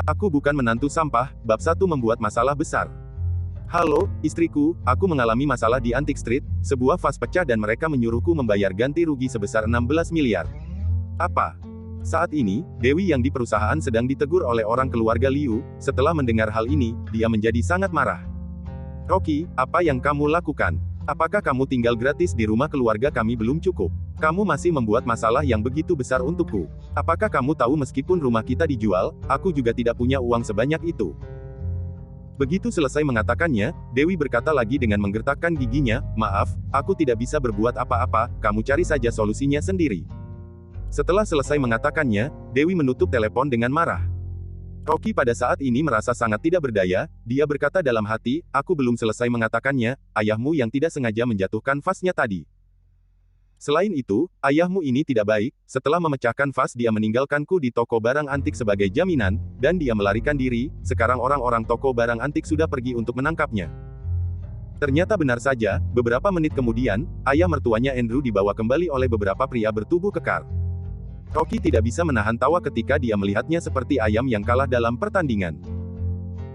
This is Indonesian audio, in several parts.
Aku bukan menantu sampah, bab 1 membuat masalah besar. Halo, istriku, aku mengalami masalah di Antique Street, sebuah vas pecah dan mereka menyuruhku membayar ganti rugi sebesar 16 miliar. Apa? Saat ini, Dewi yang di perusahaan sedang ditegur oleh orang keluarga Liu. Setelah mendengar hal ini, dia menjadi sangat marah. Rocky, apa yang kamu lakukan? Apakah kamu tinggal gratis di rumah keluarga kami belum cukup? Kamu masih membuat masalah yang begitu besar untukku. Apakah kamu tahu meskipun rumah kita dijual, aku juga tidak punya uang sebanyak itu. Begitu selesai mengatakannya, Dewi berkata lagi dengan menggertakkan giginya, maaf, aku tidak bisa berbuat apa-apa, kamu cari saja solusinya sendiri. Setelah selesai mengatakannya, Dewi menutup telepon dengan marah. Rocky pada saat ini merasa sangat tidak berdaya, dia berkata dalam hati, aku belum selesai mengatakannya, ayahmu yang tidak sengaja menjatuhkan vasnya tadi. Selain itu, ayahmu ini tidak baik, setelah memecahkan vas dia meninggalkanku di toko barang antik sebagai jaminan, dan dia melarikan diri, sekarang orang-orang toko barang antik sudah pergi untuk menangkapnya. Ternyata benar saja, beberapa menit kemudian, ayah mertuanya Andrew dibawa kembali oleh beberapa pria bertubuh kekar. Rocky tidak bisa menahan tawa ketika dia melihatnya seperti ayam yang kalah dalam pertandingan.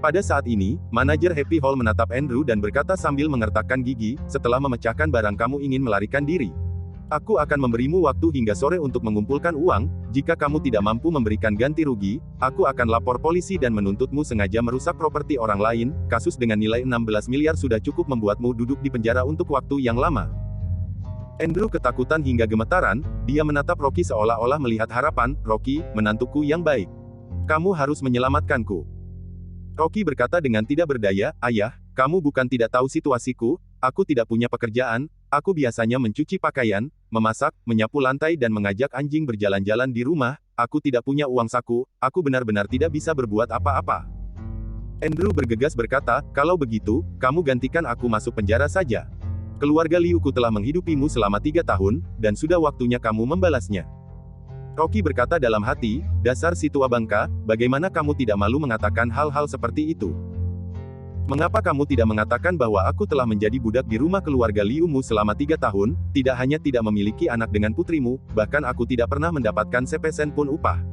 Pada saat ini, manajer Happy Hall menatap Andrew dan berkata sambil mengertakkan gigi, setelah memecahkan barang kamu ingin melarikan diri. Aku akan memberimu waktu hingga sore untuk mengumpulkan uang, jika kamu tidak mampu memberikan ganti rugi, aku akan lapor polisi dan menuntutmu sengaja merusak properti orang lain, kasus dengan nilai 16 miliar sudah cukup membuatmu duduk di penjara untuk waktu yang lama. Andrew ketakutan hingga gemetaran, dia menatap Rocky seolah-olah melihat harapan, Rocky, menantuku yang baik. Kamu harus menyelamatkanku. Rocky berkata dengan tidak berdaya, ayah, kamu bukan tidak tahu situasiku, aku tidak punya pekerjaan, aku biasanya mencuci pakaian, memasak, menyapu lantai dan mengajak anjing berjalan-jalan di rumah, aku tidak punya uang saku, aku benar-benar tidak bisa berbuat apa-apa. Andrew bergegas berkata, kalau begitu, kamu gantikan aku masuk penjara saja. Keluarga Liuku telah menghidupimu selama 3 tahun, dan sudah waktunya kamu membalasnya. Rocky berkata dalam hati, dasar si tua bangka, bagaimana kamu tidak malu mengatakan hal-hal seperti itu? Mengapa kamu tidak mengatakan bahwa aku telah menjadi budak di rumah keluarga Liumu selama 3 tahun, tidak hanya tidak memiliki anak dengan putrimu, bahkan aku tidak pernah mendapatkan sepesen pun upah.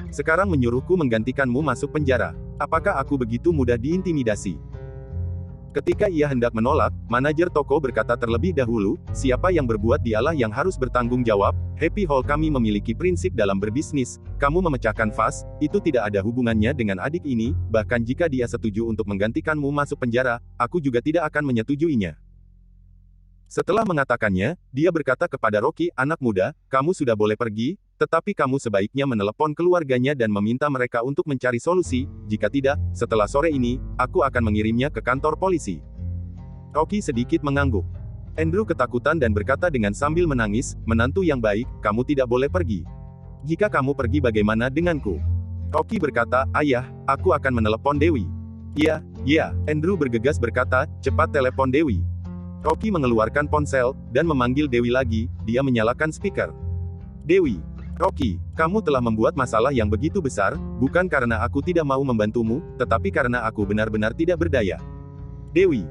Sekarang menyuruhku menggantikanmu masuk penjara. Apakah aku begitu mudah diintimidasi? Ketika ia hendak menolak, manajer toko berkata terlebih dahulu, siapa yang berbuat dialah yang harus bertanggung jawab, Happy Hall kami memiliki prinsip dalam berbisnis, kamu memecahkan vas, itu tidak ada hubungannya dengan adik ini, bahkan jika dia setuju untuk menggantikanmu masuk penjara, aku juga tidak akan menyetujuinya. Setelah mengatakannya, dia berkata kepada Rocky, anak muda, kamu sudah boleh pergi, tetapi kamu sebaiknya menelepon keluarganya dan meminta mereka untuk mencari solusi, jika tidak, setelah sore ini, aku akan mengirimnya ke kantor polisi. Rocky sedikit mengangguk. Andrew ketakutan dan berkata dengan sambil menangis, menantu yang baik, kamu tidak boleh pergi. Jika kamu pergi bagaimana denganku? Rocky berkata, ayah, aku akan menelepon Dewi. Ya, Andrew bergegas berkata, cepat telepon Dewi. Rocky mengeluarkan ponsel, dan memanggil Dewi lagi, dia menyalakan speaker. Dewi. Rocky, kamu telah membuat masalah yang begitu besar, bukan karena aku tidak mau membantumu, tetapi karena aku benar-benar tidak berdaya. Dewi.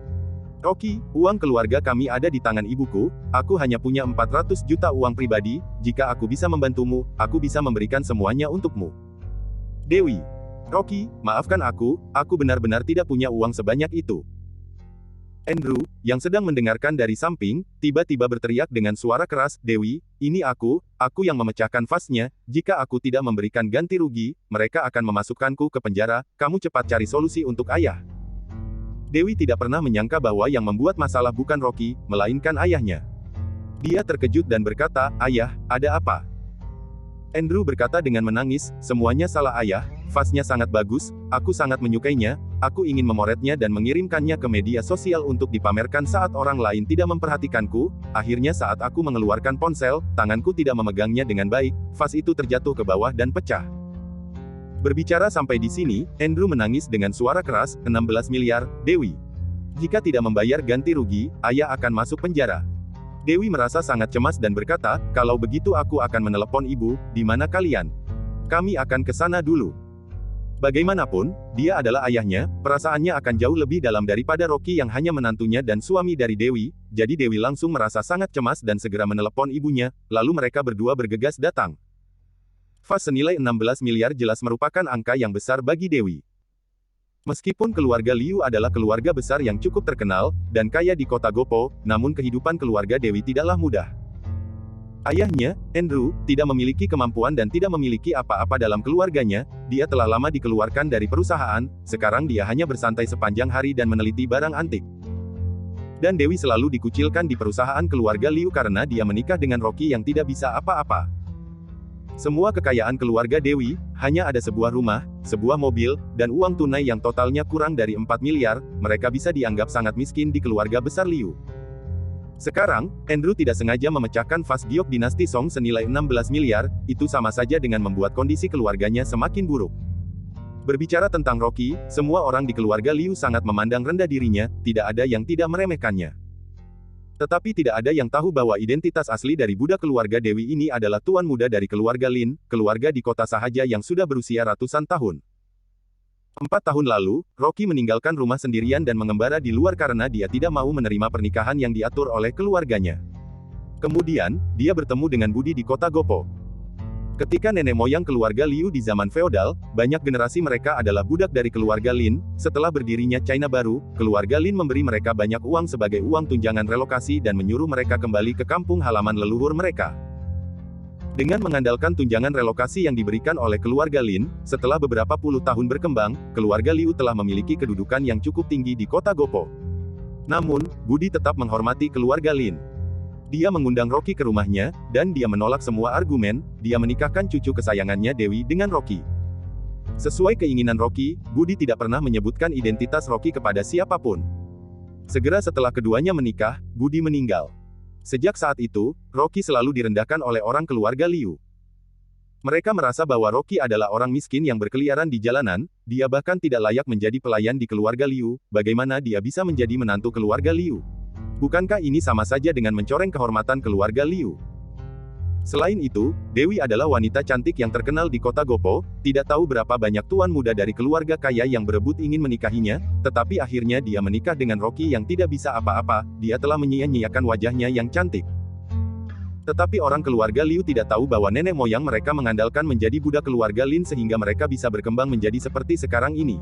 Rocky, uang keluarga kami ada di tangan ibuku, aku hanya punya 400 juta uang pribadi, jika aku bisa membantumu, aku bisa memberikan semuanya untukmu. Dewi. Rocky, maafkan aku benar-benar tidak punya uang sebanyak itu. Andrew, yang sedang mendengarkan dari samping, tiba-tiba berteriak dengan suara keras, Dewi, ini aku yang memecahkan vasnya, jika aku tidak memberikan ganti rugi, mereka akan memasukkanku ke penjara, kamu cepat cari solusi untuk ayah. Dewi tidak pernah menyangka bahwa yang membuat masalah bukan Rocky, melainkan ayahnya. Dia terkejut dan berkata, ayah, ada apa? Andrew berkata dengan menangis, semuanya salah ayah, vasnya sangat bagus, aku sangat menyukainya, aku ingin memoretnya dan mengirimkannya ke media sosial untuk dipamerkan saat orang lain tidak memperhatikanku, akhirnya saat aku mengeluarkan ponsel, tanganku tidak memegangnya dengan baik, vas itu terjatuh ke bawah dan pecah. Berbicara sampai di sini, Andrew menangis dengan suara keras, 16 miliar, Dewi. Jika tidak membayar ganti rugi, ayah akan masuk penjara. Dewi merasa sangat cemas dan berkata, kalau begitu aku akan menelepon ibu, di mana kalian? Kami akan ke sana dulu. Bagaimanapun, dia adalah ayahnya, perasaannya akan jauh lebih dalam daripada Rocky yang hanya menantunya dan suami dari Dewi, jadi Dewi langsung merasa sangat cemas dan segera menelepon ibunya, lalu mereka berdua bergegas datang. Vas senilai 16 miliar jelas merupakan angka yang besar bagi Dewi. Meskipun keluarga Liu adalah keluarga besar yang cukup terkenal, dan kaya di kota Gopo, namun kehidupan keluarga Dewi tidaklah mudah. Ayahnya, Andrew, tidak memiliki kemampuan dan tidak memiliki apa-apa dalam keluarganya, dia telah lama dikeluarkan dari perusahaan, sekarang dia hanya bersantai sepanjang hari dan meneliti barang antik. Dan Dewi selalu dikucilkan di perusahaan keluarga Liu karena dia menikah dengan Rocky yang tidak bisa apa-apa. Semua kekayaan keluarga Dewi, hanya ada sebuah rumah, sebuah mobil, dan uang tunai yang totalnya kurang dari 4 miliar, mereka bisa dianggap sangat miskin di keluarga besar Liu. Sekarang, Andrew tidak sengaja memecahkan vas giok dinasti Song senilai 16 miliar, itu sama saja dengan membuat kondisi keluarganya semakin buruk. Berbicara tentang Rocky, semua orang di keluarga Liu sangat memandang rendah dirinya, tidak ada yang tidak meremehkannya. Tetapi tidak ada yang tahu bahwa identitas asli dari budak keluarga Dewi ini adalah tuan muda dari keluarga Lin, keluarga di kota Sahaja yang sudah berusia ratusan tahun. 4 tahun lalu, Rocky meninggalkan rumah sendirian dan mengembara di luar karena dia tidak mau menerima pernikahan yang diatur oleh keluarganya. Kemudian, dia bertemu dengan Budi di kota Gopo. Ketika nenek moyang keluarga Liu di zaman feodal, banyak generasi mereka adalah budak dari keluarga Lin. Setelah berdirinya China baru, keluarga Lin memberi mereka banyak uang sebagai uang tunjangan relokasi dan menyuruh mereka kembali ke kampung halaman leluhur mereka. Dengan mengandalkan tunjangan relokasi yang diberikan oleh keluarga Lin, setelah beberapa puluh tahun berkembang, keluarga Liu telah memiliki kedudukan yang cukup tinggi di kota Gopo. Namun, Budi tetap menghormati keluarga Lin. Dia mengundang Rocky ke rumahnya, dan dia menolak semua argumen, dia menikahkan cucu kesayangannya Dewi dengan Rocky. Sesuai keinginan Rocky, Budi tidak pernah menyebutkan identitas Rocky kepada siapapun. Segera setelah keduanya menikah, Budi meninggal. Sejak saat itu, Rocky selalu direndahkan oleh orang keluarga Liu. Mereka merasa bahwa Rocky adalah orang miskin yang berkeliaran di jalanan, dia bahkan tidak layak menjadi pelayan di keluarga Liu, bagaimana dia bisa menjadi menantu keluarga Liu? Bukankah ini sama saja dengan mencoreng kehormatan keluarga Liu? Selain itu, Dewi adalah wanita cantik yang terkenal di kota Gopo, tidak tahu berapa banyak tuan muda dari keluarga kaya yang berebut ingin menikahinya, tetapi akhirnya dia menikah dengan Rocky yang tidak bisa apa-apa, dia telah menyia-nyiakan wajahnya yang cantik. Tetapi orang keluarga Liu tidak tahu bahwa nenek moyang mereka mengandalkan menjadi budak keluarga Lin sehingga mereka bisa berkembang menjadi seperti sekarang ini.